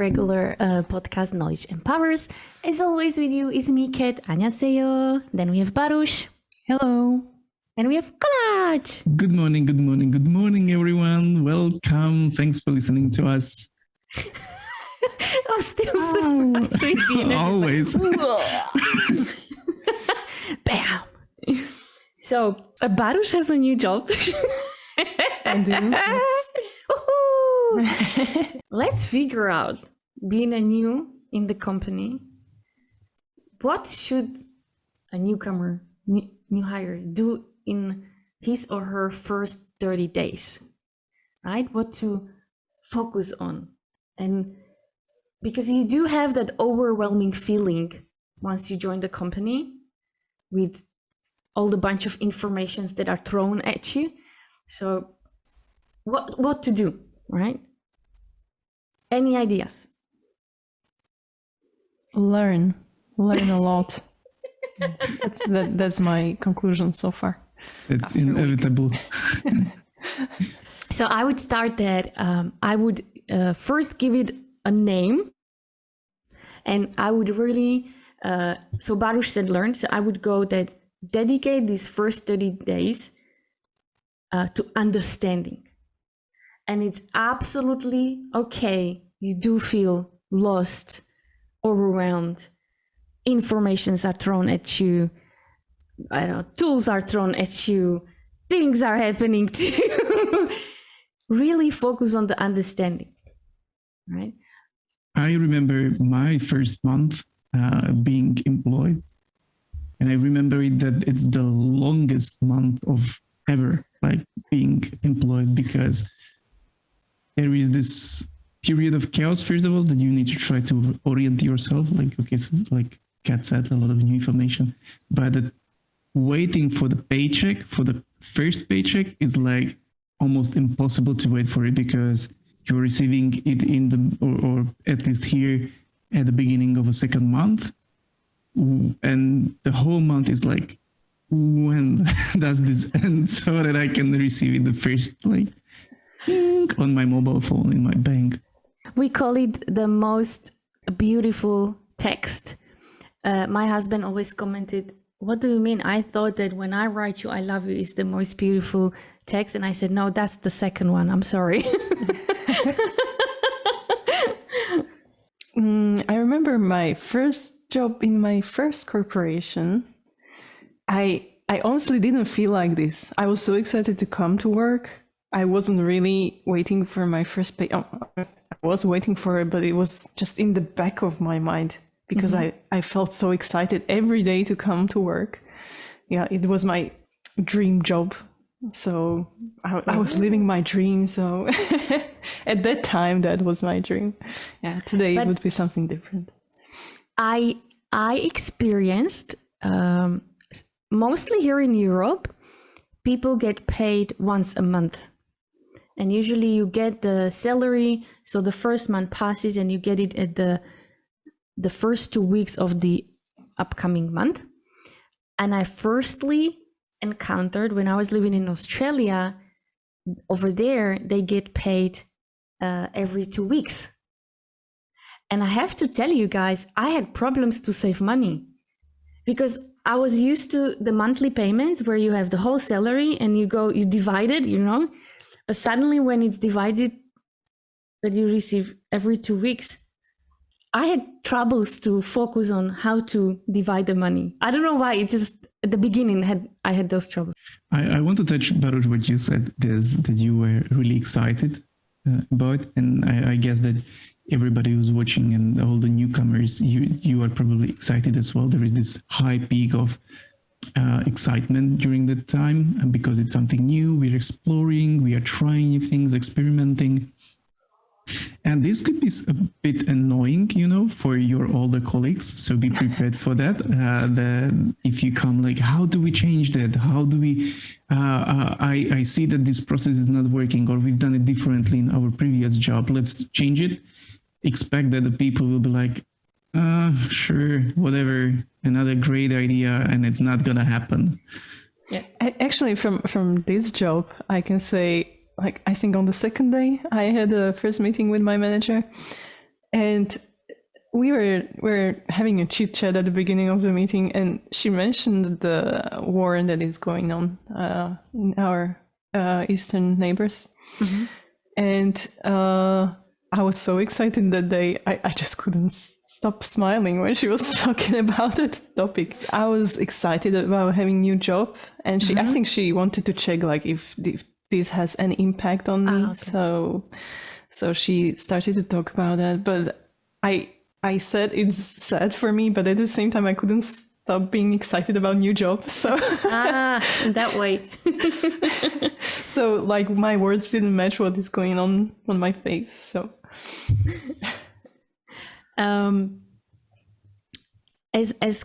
regular podcast Knowledge Empowers. As always with you is me, Kat. 안녕하세요. Then we have Baruch. Hello. And we have Kolaj. Good morning, good morning, good morning, everyone. Welcome. Thanks for listening to us. I'm still surprised with the energy. Always. Bam. So, Baruch has a new job. I do. Let's figure out, being a new in the company, what should a newcomer, new hire do in his or her first 30 days, right? What to focus on. And because you do have that overwhelming feeling once you join the company with all the bunch of informations that are thrown at you. So what to do, right? Any ideas? Learn a lot. That's my conclusion so far. It's inevitable. So I would start that I would first give it a name, and I would really, so Baruch said learn, so I would go that dedicate these first 30 days to understanding. And it's absolutely okay. You do feel lost, overwhelmed. Informations are thrown at you. I don't know, tools are thrown at you. Things are happening to you. Really focus on the understanding, right? I remember my first month being employed. And I remember that it's the longest month of ever, like being employed, because there is this period of chaos, first of all, that you need to try to orient yourself. Like, okay, so like Kat said, a lot of new information, but waiting for the paycheck, for the first paycheck, is like almost impossible to wait for it, because you're receiving it in the, or at least here at the beginning of a second month. And the whole month is like, when does this end, so that I can receive it the first, like, on my mobile phone in my bank. We call it the most beautiful text. My husband always commented, what do you mean? I thought that when I write you, I love you is the most beautiful text. And I said, no, that's the second one. I'm sorry. I remember my first job in my first corporation. I honestly didn't feel like this. I was so excited to come to work. I wasn't really waiting for my first pay. I was waiting for it, but it was just in the back of my mind, because I felt so excited every day to come to work. Yeah, it was my dream job. So I was living my dream. So at that time, that was my dream. Yeah, today it would be something different. I experienced, mostly here in Europe, people get paid once a month. And usually you get the salary, so the first month passes and you get it at the first 2 weeks of the upcoming month. And I firstly encountered, when I was living in Australia, over there, they get paid every 2 weeks. And I have to tell you guys, I had problems to save money, because I was used to the monthly payments where you have the whole salary and you divide it, you know. But suddenly when it's divided, that you receive every 2 weeks, I had troubles to focus on how to divide the money. I don't know why. It's just at the beginning I had those troubles. I want to touch, Baruch, what you said, that you were really excited about. And I guess that everybody who's watching and all the newcomers, you are probably excited as well. There is this high peak of excitement during that time, and because it's something new, we're exploring, we are trying new things, experimenting. And this could be a bit annoying, you know, for your older colleagues. So be prepared for that. If you come like, how do we change that? How do we, I see that this process is not working, or we've done it differently in our previous job. Let's change it. Expect that the people will be like, sure, whatever, another great idea, and it's not going to happen. Yeah, actually, from this job, I can say, like, I think on the second day, I had a first meeting with my manager, And we were having a chit chat at the beginning of the meeting, and she mentioned the war that is going on in our eastern neighbors. Mm-hmm. And I was so excited that day. I just couldn't stop smiling when she was talking about that topic. I was excited about having a new job, and I think she wanted to check like if this has any impact on me. Okay. So she started to talk about that, but I said it's sad for me, but at the same time I couldn't stop being excited about new job. So that way. so like my words didn't match what is going on my face. So as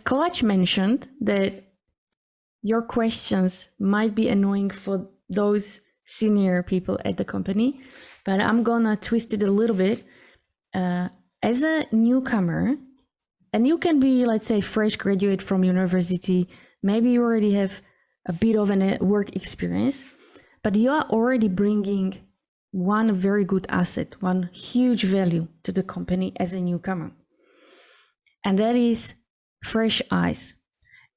Kolach mentioned, that your questions might be annoying for those senior people at the company, but I'm gonna twist it a little bit. As a newcomer, and you can be, let's say, fresh graduate from university, maybe you already have a bit of a work experience, but you are already bringing one very good asset, one huge value to the company as a newcomer. And that is fresh eyes.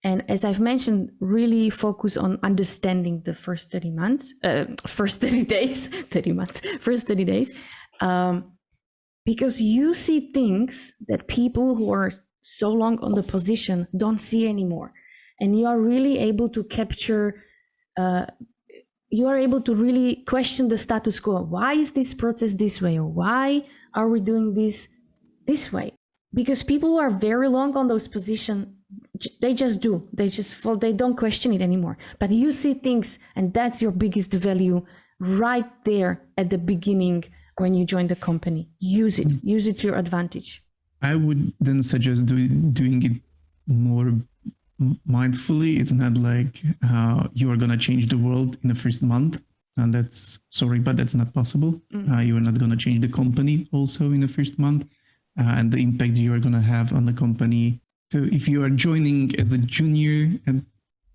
And as I've mentioned, really focus on understanding the first 30 months, first 30 days, 30 months, first 30 days, because you see things that people who are so long on the position don't see anymore. And you are really able to capture, you are able to really question the status quo. Why is this process this way? Or why are we doing this way? Because people who are very long on those positions, they just do. They don't question it anymore. But you see things, and that's your biggest value right there at the beginning when you join the company. Use it to your advantage. I would then suggest doing it more mindfully. It's not like you are going to change the world in the first month. And but that's not possible. You are not going to change the company also in the first month. And the impact you are going to have on the company. So if you are joining as a junior and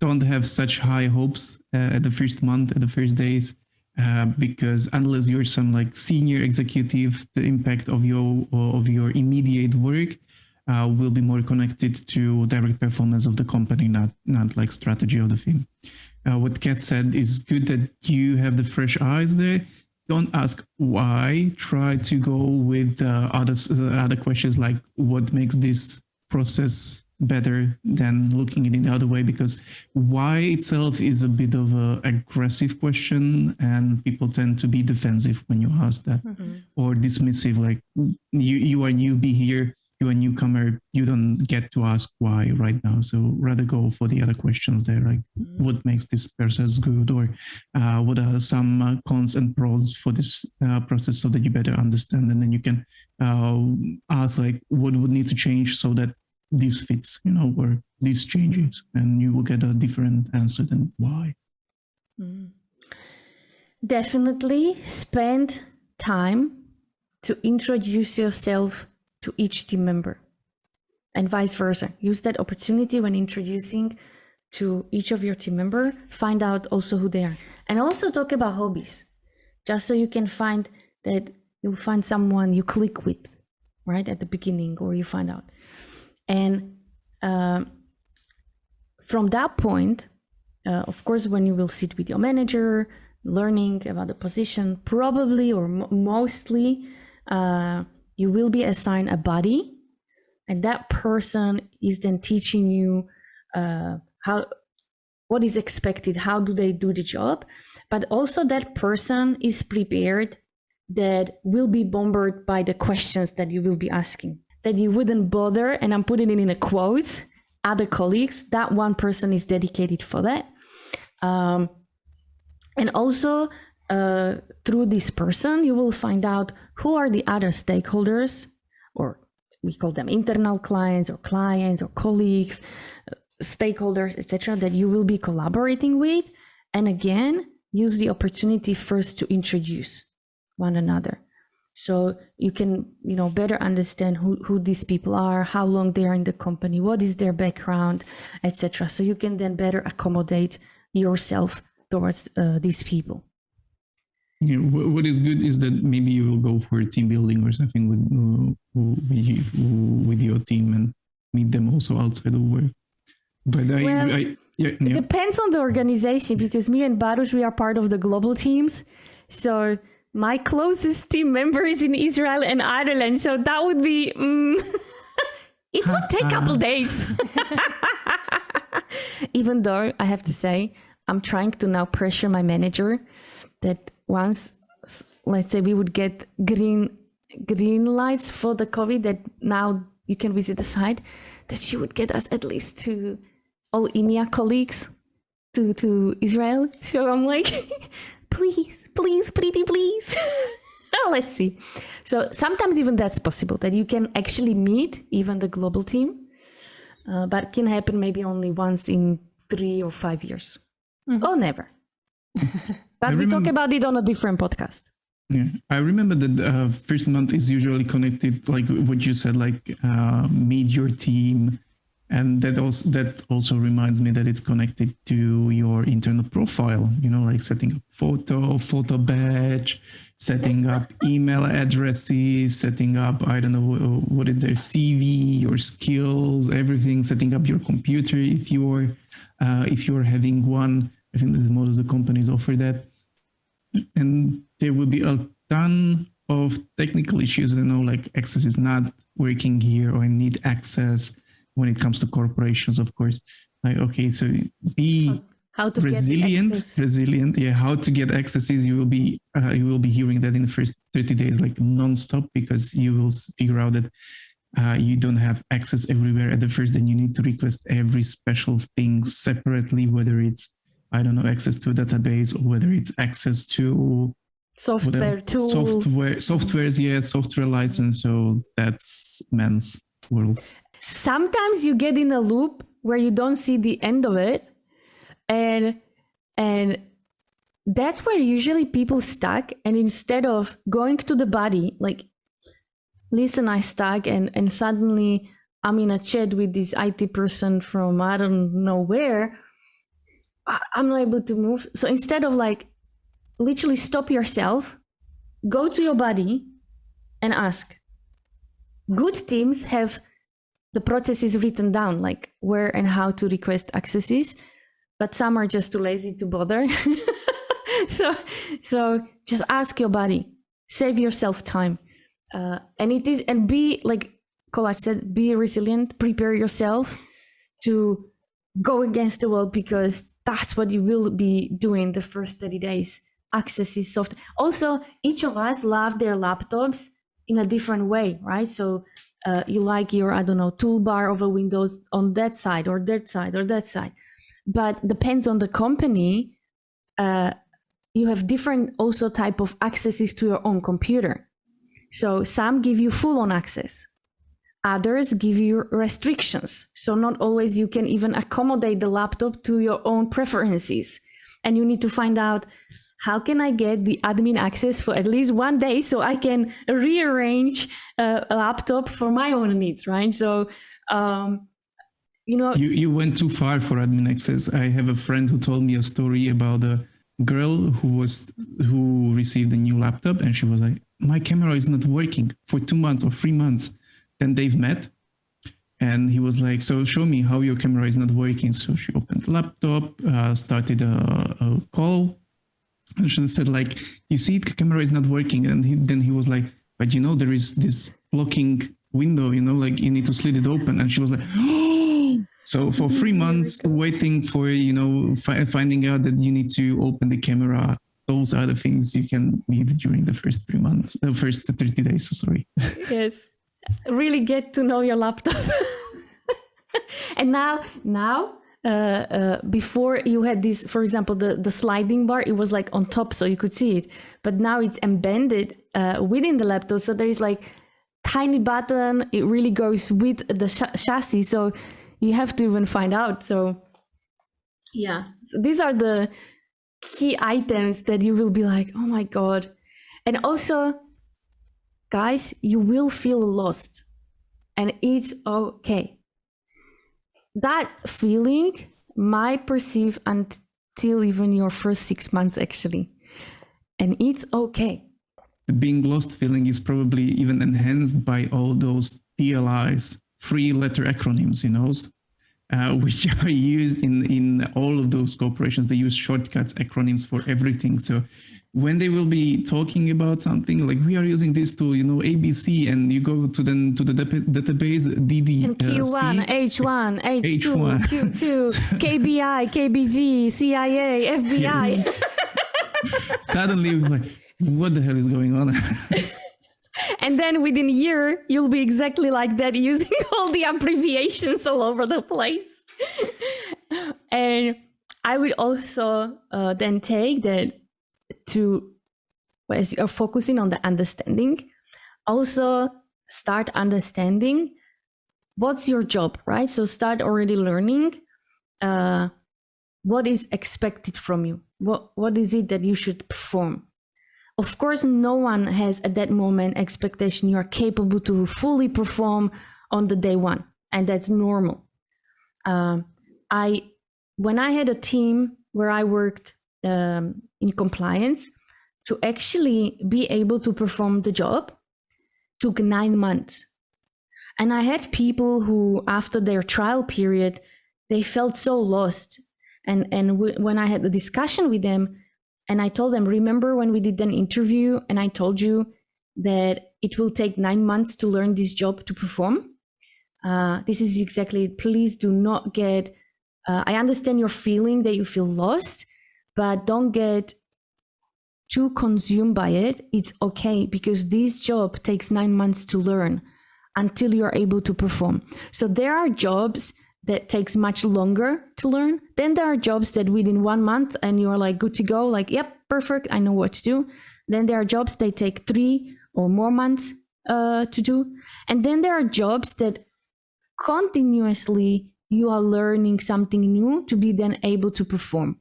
don't have such high hopes at the first month, at the first days, because unless you're some like senior executive, the impact of your immediate work will be more connected to direct performance of the company, not like strategy of the thing. What Kat said is good that you have the fresh eyes there. Don't ask why. Try to go with other questions like what makes this process better than looking at it the other way, because why itself is a bit of an aggressive question and people tend to be defensive when you ask that, or dismissive, like you are newbie here, you're a newcomer, you don't get to ask why right now. So rather go for the other questions there, like what makes this process good, or what are some cons and pros for this process so that you better understand, and then you can ask like what would need to change so that this fits, or this changes, and you will get a different answer than why. Definitely spend time to introduce yourself to each team member, and vice versa. Use that opportunity when introducing to each of your team member. Find out also who they are, and also talk about hobbies, just so you can find that you'll find someone you click with right at the beginning, or you find out. And from that point, of course, when you will sit with your manager, learning about the position, probably or mostly, you will be assigned a buddy, and that person is then teaching you what is expected, how do they do the job. But also that person is prepared, that will be bombarded by the questions that you will be asking, that you wouldn't bother, and I'm putting it in a quote, other colleagues. That one person is dedicated for that. And also through this person, you will find out who are the other stakeholders, or we call them internal clients or colleagues, stakeholders, etc., that you will be collaborating with. And again, use the opportunity first to introduce one another, so you can better understand who these people are, how long they are in the company, what is their background, etc. So you can then better accommodate yourself towards these people. Yeah, what is good is that maybe you will go for a team building or something with your team and meet them also outside of work. But Well, yeah, it depends on the organization, because me and Baruch, we are part of the global teams. So my closest team member is in Israel and Ireland. So that would be, it would take a couple days. Even though I have to say, I'm trying to now pressure my manager that once, let's say, we would get green lights for the COVID, that now you can visit the site, that she would get us at least to all EMEA colleagues to Israel. So I'm like, please, pretty please. Let's see. So sometimes even that's possible, that you can actually meet even the global team, but it can happen maybe only once in 3 or 5 years, or never. But we talk about it on a different podcast. Yeah, I remember that the first month is usually connected, like what you said, like meet your team, and that also reminds me that it's connected to your internal profile. You know, like setting up photo badge, setting up email addresses, setting up, I don't know what is their CV, your skills, everything. Setting up your computer if you're having one. I think that most of the companies offer that. And there will be a ton of technical issues, like access is not working here, or I need access when it comes to corporations, of course. Like, okay, so be how to resilient. Yeah, how to get access is you will be hearing that in the first 30 days, like nonstop, because you will figure out that you don't have access everywhere at the first, then you need to request every special thing separately, whether it's, I don't know, access to a database, or whether it's access to software tool. Software license. So that's man's world. Sometimes you get in a loop where you don't see the end of it, and that's where usually people stuck. And instead of going to the body, like, listen, I stuck, and suddenly I'm in a chat with this IT person from I don't know where, I'm not able to move. So instead of like literally stop yourself, go to your body and ask. Good teams have the processes written down, like where and how to request accesses, but some are just too lazy to bother. so just ask your body, save yourself time. And be, like Kolach said, be resilient, prepare yourself to go against the world, because that's what you will be doing the first 30 days. Access is soft. Also, each of us love their laptops in a different way, right? So you like your, I don't know, toolbar of a Windows on that side or that side or that side. But depends on the company. You have different also type of accesses to your own computer. So some give you full-on access. Others give you restrictions. So not always you can even accommodate the laptop to your own preferences. And you need to find out, how can I get the admin access for at least 1 day so I can rearrange a laptop for my own needs, right? So, You went too far for admin access. I have a friend who told me a story about a girl who received a new laptop, and she was like, my camera is not working for 2 months or 3 months. Then they've met, and he was like, so show me how your camera is not working. So she opened the laptop, started a call, and she said, like, you see, the camera is not working. And then he was like, but there is this blocking window, like you need to slit it open. And she was like, oh. So for 3 months waiting for, finding out that you need to open the camera, those are the things you can meet during the first 3 months, the first 30 days, sorry. Yes. Really get to know your laptop. And now before you had this, for example, the sliding bar, it was like on top so you could see it, but now it's embedded within the laptop, so there is like tiny button, it really goes with the chassis, so you have to even find out. So yeah, so these are the key items that you will be like, oh my god. And also, guys, you will feel lost, and it's okay. That feeling might perceive until even your first 6 months, actually. and it's okay. The being lost feeling is probably even enhanced by all those TLIs, three letter acronyms, which are used in all of those corporations. They use shortcuts, acronyms for everything. So when they will be talking about something like we are using this tool, ABC, and you go to the database DD, And Q1, H1, H2, Q2, KBI, KBG, CIA, FBI. Yeah. Suddenly, like, what the hell is going on? And then within a year, you'll be exactly like that, using all the abbreviations all over the place. And I would also then take that as you are focusing on the understanding, also start understanding what's your job, right? So start already learning what is expected from you. What is it that you should perform? Of course, no one has at that moment expectation you are capable to fully perform on the day one, and that's normal. When I had a team where I worked in compliance, to actually be able to perform the job took 9 months. And I had people who, after their trial period, they felt so lost. And when I had the discussion with them, and I told them, remember when we did an interview and I told you that it will take 9 months to learn this job to perform? This is exactly it. Please do not get, I understand your feeling that you feel lost, but don't get too consumed by it. It's okay, because this job takes 9 months to learn until you're able to perform. So there are jobs that takes much longer to learn. Then there are jobs that within 1 month and you're like good to go, like, yep, perfect, I know what to do. Then there are jobs that take 3 or more months to do. And then there are jobs that continuously you are learning something new to be then able to perform.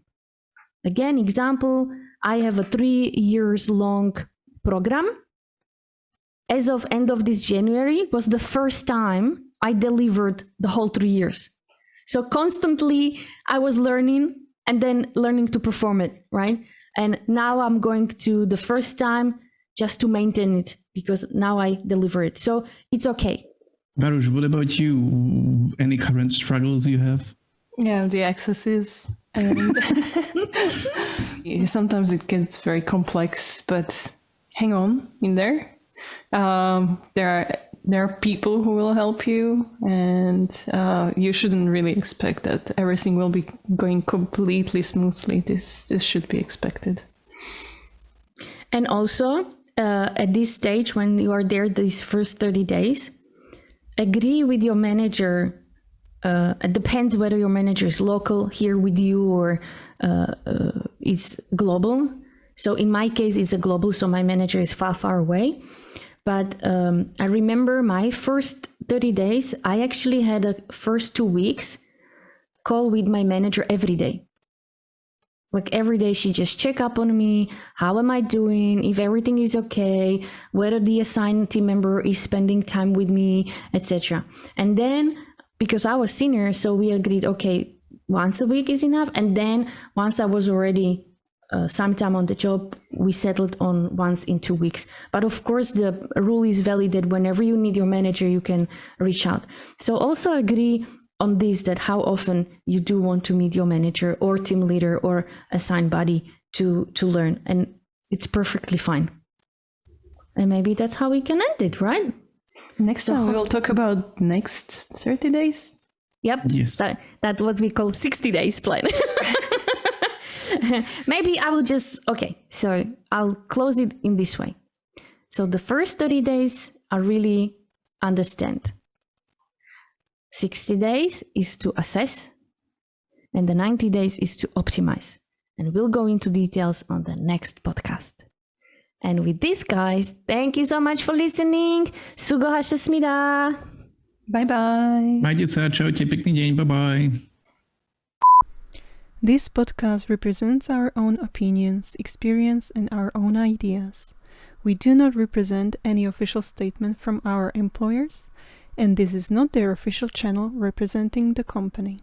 Again, example, I have a 3 years long program. As of end of this January was the first time I delivered the whole 3 years. So constantly I was learning and then learning to perform it, right? And now I'm going to the first time just to maintain it, because now I deliver it. So it's okay. Baruch, what about you? Any current struggles you have? Yeah, the accesses. And sometimes it gets very complex, but hang on in there. There are people who will help you, and you shouldn't really expect that everything will be going completely smoothly. This should be expected. And also, at this stage, when you are there these first 30 days, agree with your manager. It depends whether your manager is local here with you or is global. So in my case, it's a global, so my manager is far, far away. But I remember my first 30 days, I actually had a first 2 weeks call with my manager every day. Like every day she just check up on me. How am I doing? If everything is okay, whether the assigned team member is spending time with me, etc. And then, because I was senior, so we agreed, okay, once a week is enough. And then once I was already some time on the job, we settled on once in 2 weeks. But of course, the rule is valid that whenever you need your manager, you can reach out. So also agree on this, that how often you do want to meet your manager or team leader or assigned body to learn. And it's perfectly fine. And maybe that's how we can end it, right? Next time we'll talk about next 30 days. Yep. Yes. That what we call 60 days plan. Maybe I will just, okay, so I'll close it in this way. So the first 30 days are really understand. 60 days is to assess, and the 90 days is to optimize. And we'll go into details on the next podcast. And with this, guys, thank you so much for listening. Sugohašesmida. Bye-bye. Majte sa, čaute, pekný deň, bye-bye. This podcast represents our own opinions, experience, and our own ideas. We do not represent any official statement from our employers, and this is not their official channel representing the company.